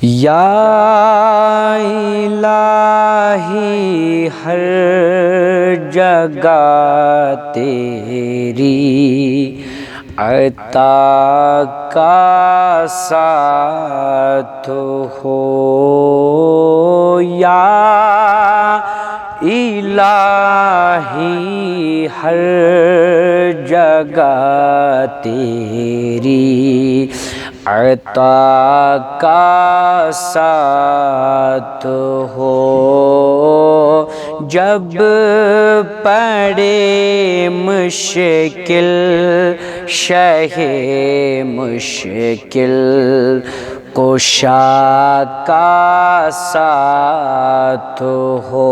یا الہی ہر جگہ تیری عطا کا ساتھ ہو، یا الہی ہر جگہ تیری عطا کا ساتھ ہو، جب پڑے مشکل شہ مشکل کشا کا ساتھ ہو،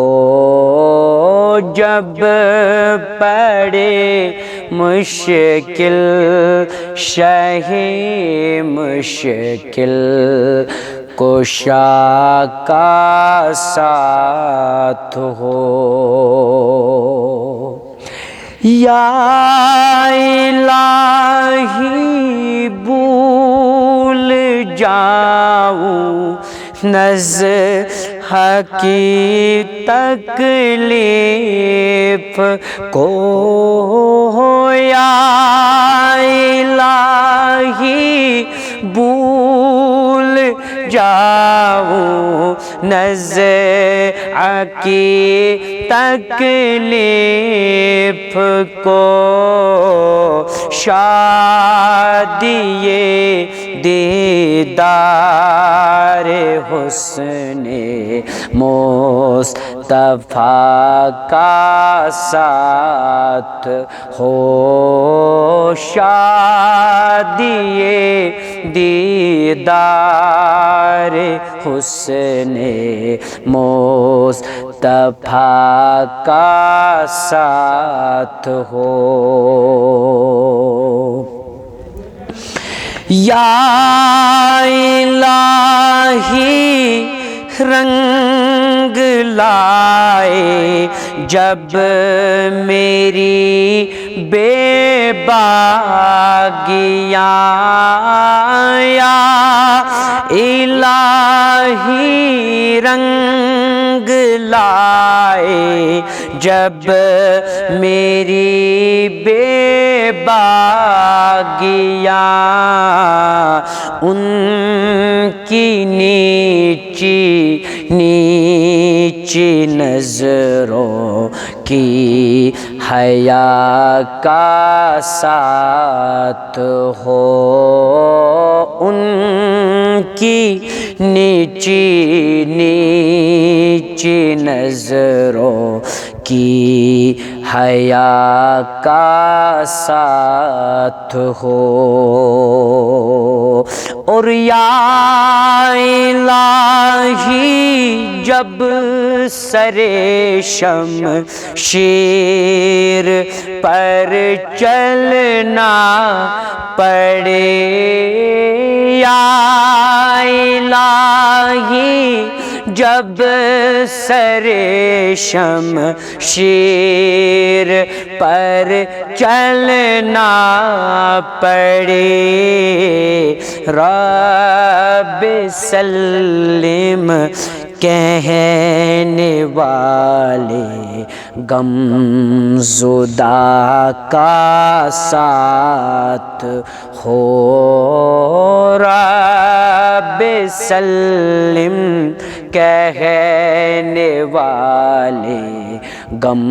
جب پڑے مشکل شہ مشکل کشا کا ساتھ ہو، یا الہی بھول جاؤں نزح کی تکلیف کو، یا الہی بھول جاؤں نزع کی تکلیف کو، شادی دیدار حسن مصطفیٰ کا ساتھ ہو، شادی دیدار حسن مصطفیٰ کا ساتھ ہو، یا الہی رنگ لائے جب میری بے باغیاں، یا الہی رنگ لائے جب میری بے باغیاں، ان کی نیچی نیچی نظروں کی حیا کا ساتھ ہو، ان کی نیچی نیچی نظروں کی حیا کا ساتھ ہو، اور یا الہی جب سرِ شمشیر پر چلنا پڑے، یا الہی جب سرِ شمشیر پر چلنا پڑے، رب سلم کہنے والے غم زدہ کا ساتھ ہو، رب سلم کہنے والے غم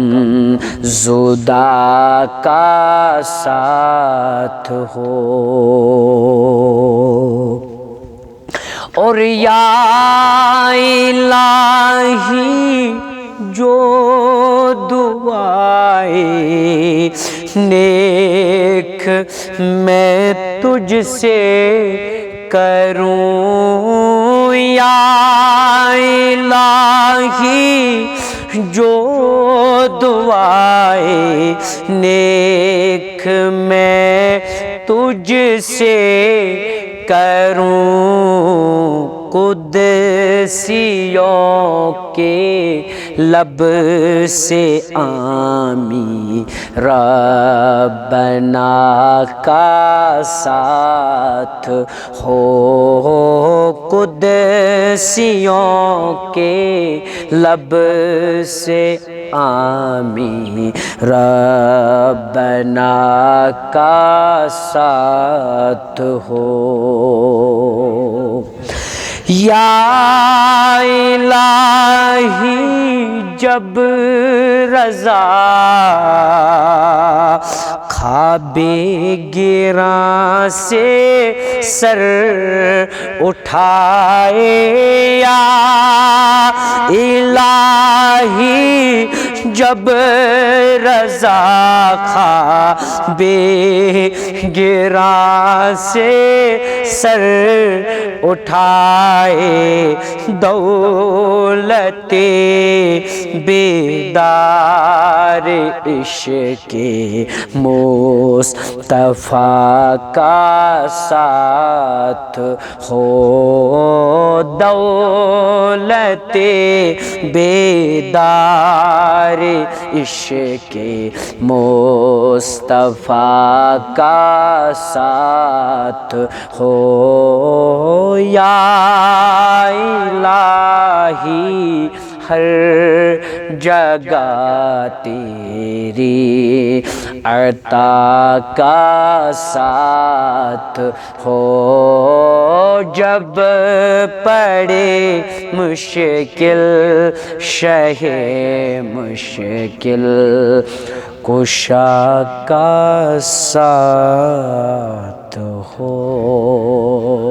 زدہ کا ساتھ ہو، اور یا الہی جو دعائیں نیک میں تجھ سے کروں، یا الہی جو دعائیں نیک میں تجھ سے کروں، قدسیوں کے لب سے آمین ربنا کا ساتھ ہو، قدسیوں سیوں کے لب سے آمین ربنا کا ساتھ ہو یا الہی جب رضا خواب گراں سے سر اٹھائے یا الہی جب رضا خواب گراں سے سر اٹھائے دولت بیدار عشق مصطفیٰ کا ساتھ ہو دولت بیدار عشق مصطفیٰ کا ساتھ ہو یا الہی ہر جگہ تیری عطا کا ساتھ ہو جب پڑے مشکل شہ مشکل کشا کا ساتھ ہو